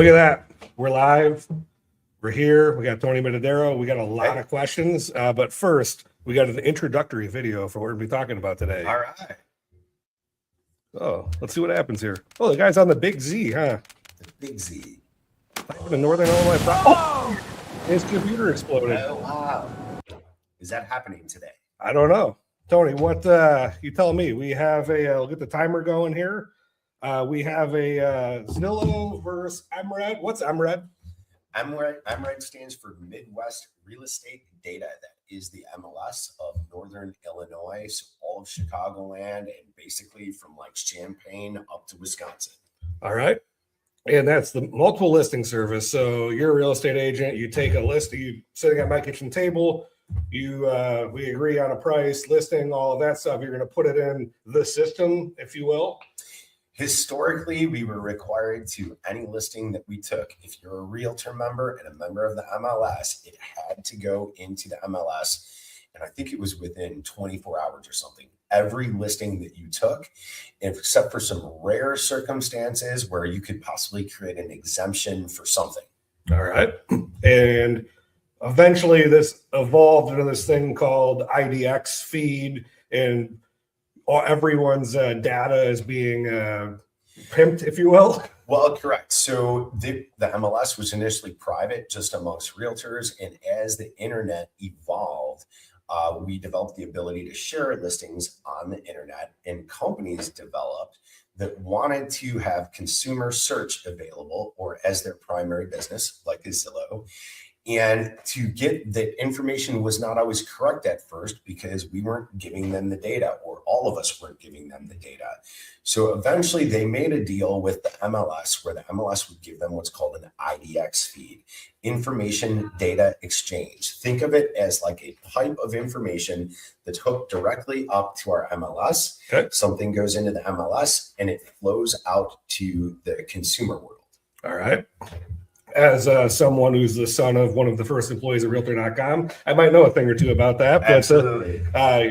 Look at that. We're live. We're here. We got Tony Mitidiero. We got a lot of questions. But first, we got an introductory video for what we're going to be talking about today. All right. Oh, let's see what happens here. Oh, the guy's on the Big Z, huh? The Big Z. The Northern Illinois. Oh! His computer exploded. Oh, wow. Is that happening today? I don't know. Tony, what you tell me? We have we'll get the timer going here. We have a Zillow versus MRED. What's MRED? MRED stands for Midwest Real Estate Data. That is the MLS of Northern Illinois, so all of Chicagoland, and basically from like Champaign up to Wisconsin. All right. And that's the multiple listing service. So you're a real estate agent. You take a list. You sitting at my kitchen table. We agree on a price, listing, all of that stuff. You're going to put it in the system, if you will. Historically, we were required to any listing that we took. If you're a realtor member and a member of the MLS, it had to go into the MLS. And I think it was within 24 hours or something. Every listing that you took, except for some rare circumstances where you could possibly create an exemption for something. All right. And eventually this evolved into this thing called IDX feed, and everyone's data is being pimped, if you will. Well, correct. So the MLS was initially private, just amongst realtors. And as the internet evolved, we developed the ability to share listings on the internet, and companies developed that wanted to have consumer search available or as their primary business, like a Zillow. And to get the information was not always correct at first because we weren't giving them the data, or all of us weren't giving them the data. So eventually they made a deal with the MLS where the MLS would give them what's called an IDX feed, information data exchange. Think of it as like a pipe of information that's hooked directly up to our MLS. Okay. Something goes into the MLS and it flows out to the consumer world. All right. As someone who's the son of one of the first employees at Realtor.com, I might know a thing or two about that. But Absolutely.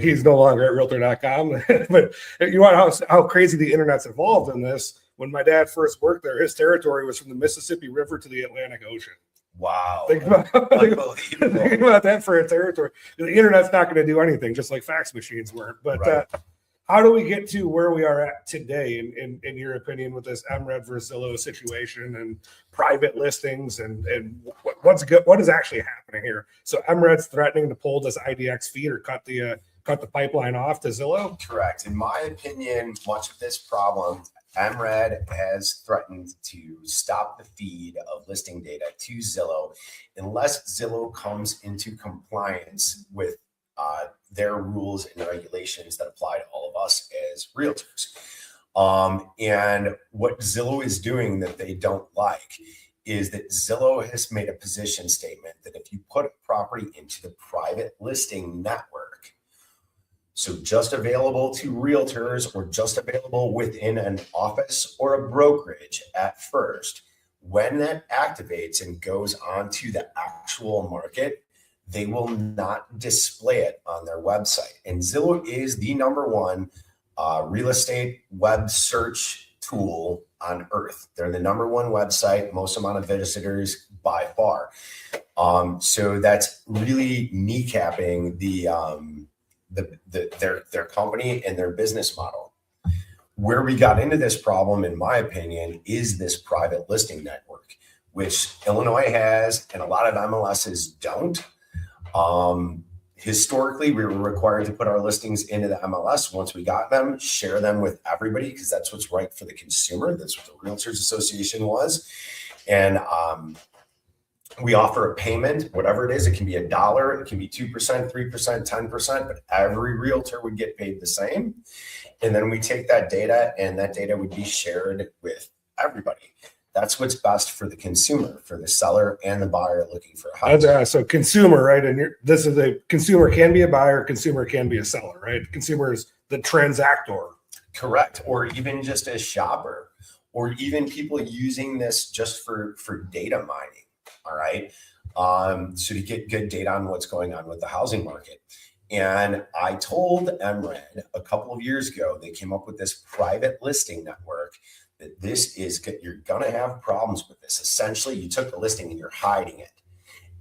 He's no longer at Realtor.com. But you want how crazy the internet's evolved in this. When my dad first worked there, his territory was from the Mississippi River to the Atlantic Ocean. Wow. Think about that for a territory. The internet's not going to do anything, just like fax machines weren't. But right. How do we get to where we are at today, in your opinion, with this MRED versus Zillow situation and private listings and what's good? What is actually happening here? So MRED's threatening to pull this IDX feed or cut the pipeline off to Zillow? Correct. In my opinion, much of this problem, MRED has threatened to stop the feed of listing data to Zillow unless Zillow comes into compliance with their rules and regulations that apply to all of us as realtors. And what Zillow is doing that they don't like is that Zillow has made a position statement that if you put a property into the private listing network, so just available to realtors or just available within an office or a brokerage at first, when that activates and goes onto the actual market, they will not display it on their website. And Zillow is the #1 real estate web search tool on earth. They're the #1 website, most amount of visitors by far. So that's really kneecapping their company and their business model. Where we got into this problem, in my opinion, is this private listing network, which Illinois has and a lot of MLSs don't. Historically, we were required to put our listings into the MLS. Once we got them, share them with everybody because that's what's right for the consumer. That's what the Realtors Association was. And we offer a payment, whatever it is. It can be $1, it can be 2%, 3%, 10%, but every realtor would get paid the same. And then we take that data, and that data would be shared with everybody. That's what's best for the consumer, for the seller and the buyer looking for a house. So consumer, right? And this is a consumer can be a buyer, consumer can be a seller, right? Consumer is the transactor. Correct. Or even just a shopper, or even people using this just for data mining. All right. So to get good data on what's going on with the housing market. And I told MRED a couple of years ago, they came up with this private listing network that you're going to have problems with this. Essentially, you took the listing and you're hiding it.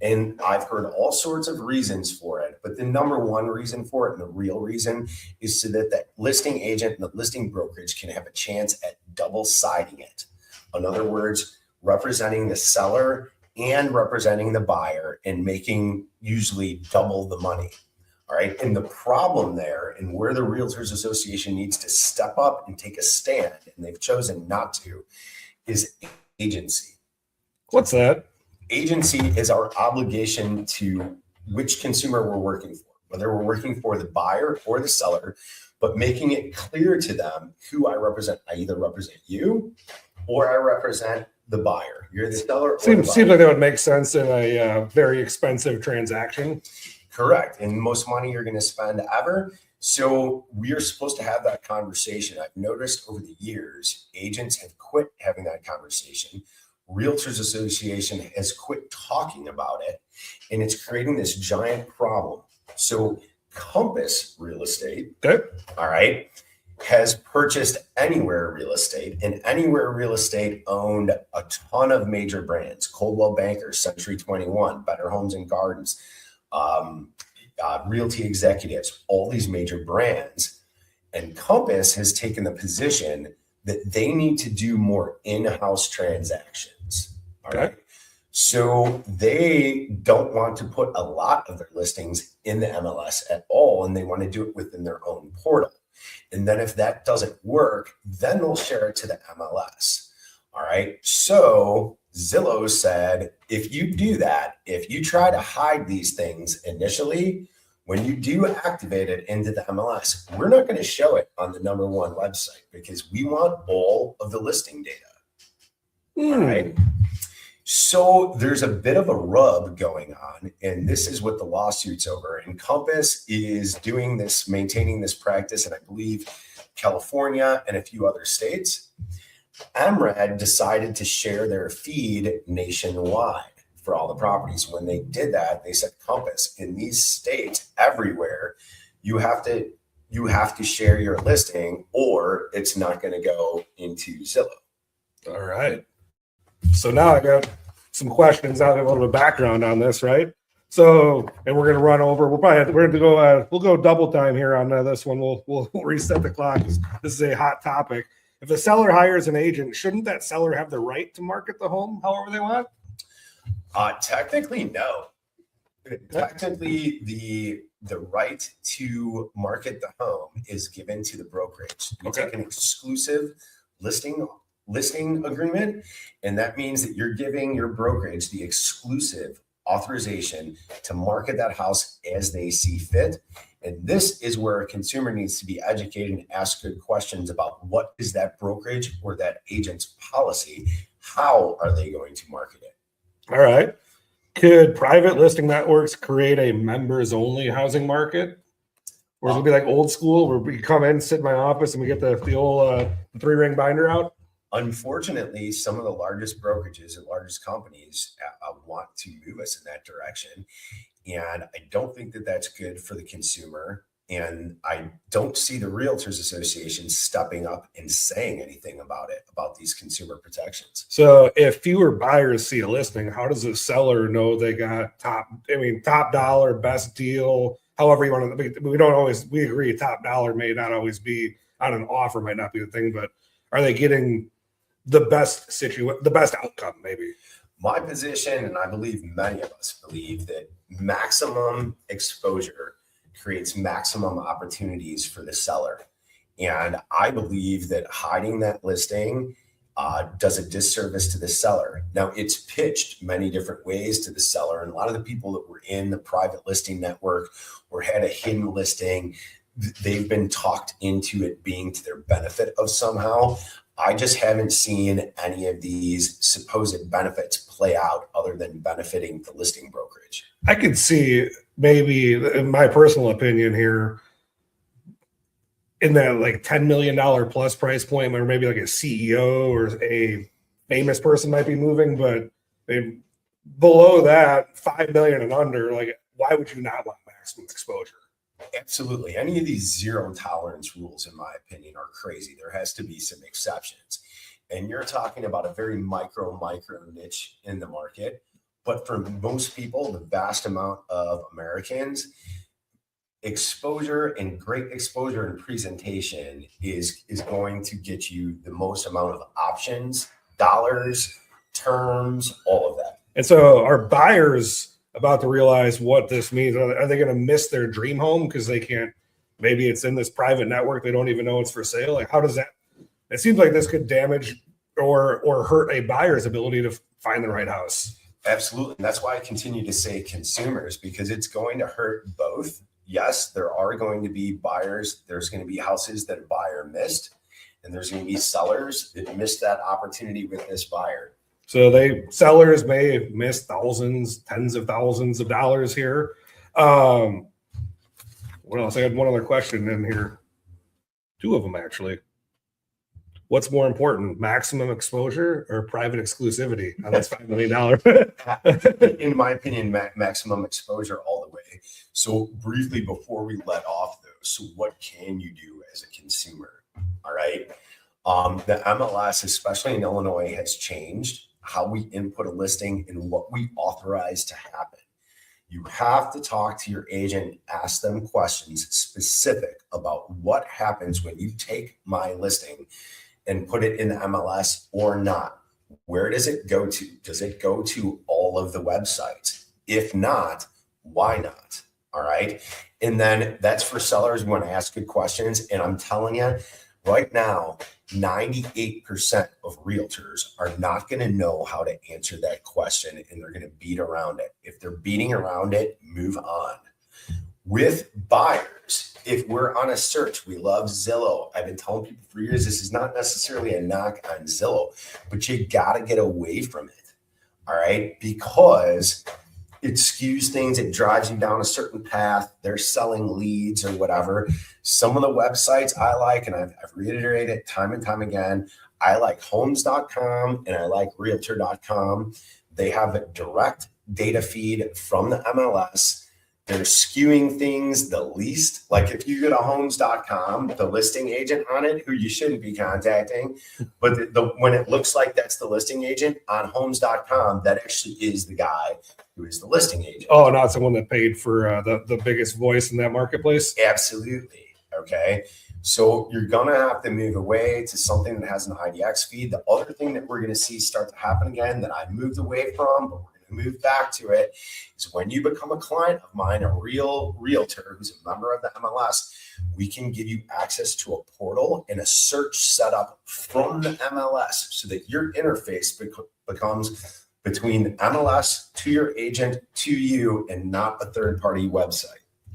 And I've heard all sorts of reasons for it, but the number one reason for it, and the real reason, is so that that listing agent and the listing brokerage can have a chance at double siding it. In other words, representing the seller and representing the buyer and making usually double the money. All right. And the problem there, and where the Realtors Association needs to step up and take a stand, and they've chosen not to, is agency. What's that? Agency is our obligation to which consumer we're working for, whether we're working for the buyer or the seller, but making it clear to them who I represent. I either represent you or I represent the buyer. You're the seller. Seems like that would make sense in a very expensive transaction. Correct. And most money you're going to spend ever. So we are supposed to have that conversation. I've noticed over the years, agents have quit having that conversation. Realtors Association has quit talking about it, and it's creating this giant problem. So Compass Real Estate, okay, all right, has purchased Anywhere Real Estate, and Anywhere Real Estate owned a ton of major brands: Coldwell Banker, Century 21, Better Homes and Gardens, Realty Executives, all these major brands. And Compass has taken the position that they need to do more in-house transactions. All right. So they don't want to put a lot of their listings in the MLS at all, and they want to do it within their own portal. And then if that doesn't work, then they'll share it to the MLS. All right. So Zillow said, if you do that, if you try to hide these things initially, when you do activate it into the MLS, we're not going to show it on the number one website because we want all of the listing data. All right. So there's a bit of a rub going on, and this is what the lawsuit's over. And Compass is doing this, maintaining this practice, and I believe California and a few other states. MRED decided to share their feed nationwide for all the properties. When they did that, they said, Compass, in these states everywhere, you have to share your listing or it's not going to go into Zillow. All right. So now I got some questions. I'll have a little bit of background on this, right? So, and we're going to run over. We're going to go. We'll go double time here on this one. We'll reset the clock. This is a hot topic. If the seller hires an agent, shouldn't that seller have the right to market the home however they want? Technically, no. Technically, the right to market the home is given to the brokerage. You take an exclusive listing agreement, and that means that you're giving your brokerage the exclusive authorization to market that house as they see fit. And this is where a consumer needs to be educated and ask good questions about what is that brokerage or that agent's policy? How are they going to market it? All right. Could private listing networks create a members only housing market? Or it'll be like old school where we come in, sit in my office, and we get the old 3-ring binder out? Unfortunately, some of the largest brokerages and largest companies want to move us in that direction. And I don't think that that's good for the consumer. And I don't see the Realtors Association stepping up and saying anything about it, about these consumer protections. So if fewer buyers see a listing, how does the seller know they got top dollar, best deal, however you want to, we agree top dollar may not always be on an offer, might not be the thing, but are they getting the best outcome maybe? My position, and I believe many of us believe, that maximum exposure creates maximum opportunities for the seller. And I believe that hiding that listing does a disservice to the seller. Now, it's pitched many different ways to the seller. And a lot of the people that were in the private listing network or had a hidden listing, they've been talked into it being to their benefit of somehow. I just haven't seen any of these supposed benefits play out other than benefiting the listing brokerage. I could see maybe, in my personal opinion here, in that like $10 million plus price point where maybe like a CEO or a famous person might be moving, but below that, 5 million and under, like, why would you not want maximum exposure? Absolutely. Any of these zero tolerance rules, in my opinion, are crazy. There has to be some exceptions. And you're talking about a very micro niche in the market. But for most people, the vast amount of Americans, exposure and great exposure and presentation is going to get you the most amount of options, dollars, terms, all of that. And so are buyers about to realize what this means? Are they going to miss their dream home because they can't, maybe it's in this private network, they don't even know it's for sale? Like, how does that, it seems like this could damage or hurt a buyer's ability to find the right house. Absolutely. And that's why I continue to say consumers, because it's going to hurt both. Yes, there are going to be buyers. There's going to be houses that a buyer missed, and there's going to be sellers that missed that opportunity with this buyer. So sellers may miss thousands, tens of thousands of dollars here. What else? I had one other question in here. Two of them, actually. What's more important, maximum exposure or private exclusivity on this $5 million? In my opinion, maximum exposure all the way. So briefly before we let off those, so what can you do as a consumer? All right. The MLS, especially in Illinois, has changed how we input a listing and what we authorize to happen. You have to talk to your agent, ask them questions specific about what happens when you take my listing and put it in the MLS or not. Where does it go to? Does it go to all of the websites? If not, why not? All right. And then that's for sellers who want to ask good questions. And I'm telling you right now, 98% of realtors are not going to know how to answer that question, and they're going to beat around it. If they're beating around it, move on. With buyers, if we're on a search, we love Zillow. I've been telling people for years, this is not necessarily a knock on Zillow, but you got to get away from it. All right. Because it skews things. It drives you down a certain path. They're selling leads or whatever. Some of the websites I like, and I've reiterated it time and time again, I like homes.com and I like realtor.com. They have a direct data feed from the MLS. They're skewing things the least. Like if you go to homes.com, the listing agent on it, who you shouldn't be contacting, but when it looks like that's the listing agent on homes.com, that actually is the guy who is the listing agent. Oh, not someone that paid for the biggest voice in that marketplace? Absolutely. Okay. So you're going to have to move away to something that has an IDX feed. The other thing that we're going to see start to happen again that I moved away from, but we're move back to it, is when you become a client of mine, a real realtor who's a member of the MLS, we can give you access to a portal and a search setup from the MLS so that your interface becomes between the MLS to your agent to you and not a third-party website.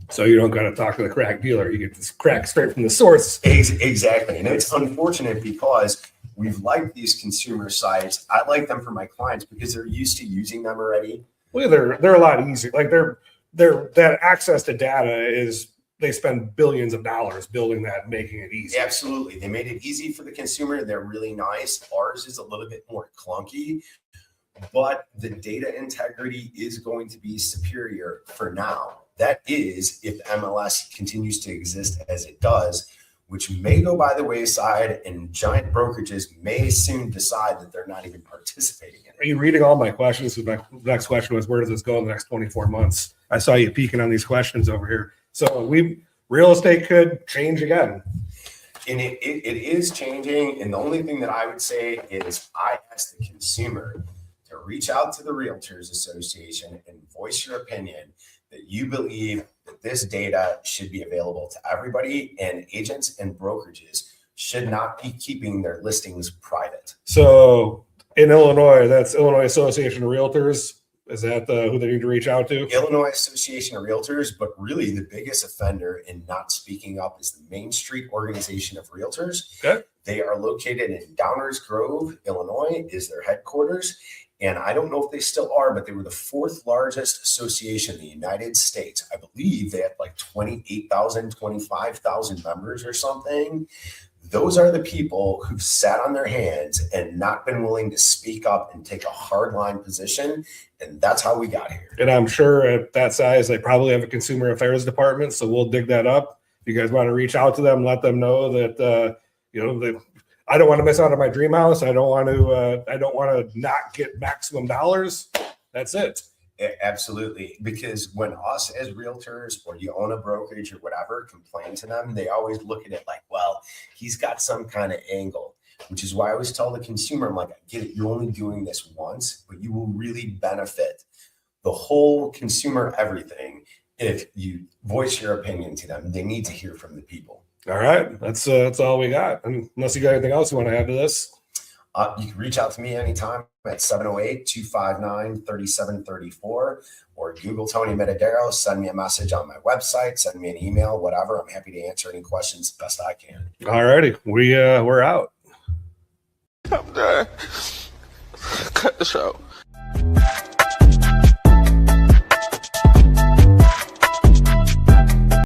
So you don't got to talk to the crack dealer. You get this crack straight from the source. Exactly. And it's unfortunate because we've liked these consumer sites. I like them for my clients because they're used to using them already. Well, they're a lot easier. Like they're that access to data is, they spend billions of dollars building that, making it easy. Absolutely. They made it easy for the consumer. They're really nice. Ours is a little bit more clunky, but the data integrity is going to be superior for now. That is, if MLS continues to exist as it does, which may go by the wayside, and giant brokerages may soon decide that they're not even participating in it. Are you reading all my questions? My next question was, where does this go in the next 24 months? I saw you peeking on these questions over here. So real estate could change again. And it is changing. And the only thing that I would say is I ask the consumer to reach out to the Realtors Association and voice your opinion that you believe that this data should be available to everybody, and agents and brokerages should not be keeping their listings private. So in Illinois, that's Illinois Association of Realtors. Is that who they need to reach out to? Illinois Association of Realtors, but really the biggest offender in not speaking up is the Main Street Organization of Realtors. Okay. They are located in Downers Grove, Illinois, is their headquarters. And I don't know if they still are, but they were the fourth largest association in the United States. I believe they had like 28,000, 25,000 members or something. Those are the people who've sat on their hands and not been willing to speak up and take a hard line position. And that's how we got here. And I'm sure at that size, they probably have a consumer affairs department. So we'll dig that up. If you guys want to reach out to them, let them know that, I don't want to miss out on my dream house. I don't want to not get maximum dollars. That's it. Absolutely. Because when us as realtors or you own a brokerage or whatever complain to them, they always look at it like, well, he's got some kind of angle, which is why I always tell the consumer, I'm like, I get it. You're only doing this once, but you will really benefit the whole consumer everything if you voice your opinion to them. They need to hear from the people. All right. That's all we got. Unless you got anything else you want to add to this. You can reach out to me anytime at 708-259-3734 or Google Tony Mitidiero. Send me a message on my website, send me an email, whatever. I'm happy to answer any questions the best I can. All righty. We're out. I'm done. Cut the show.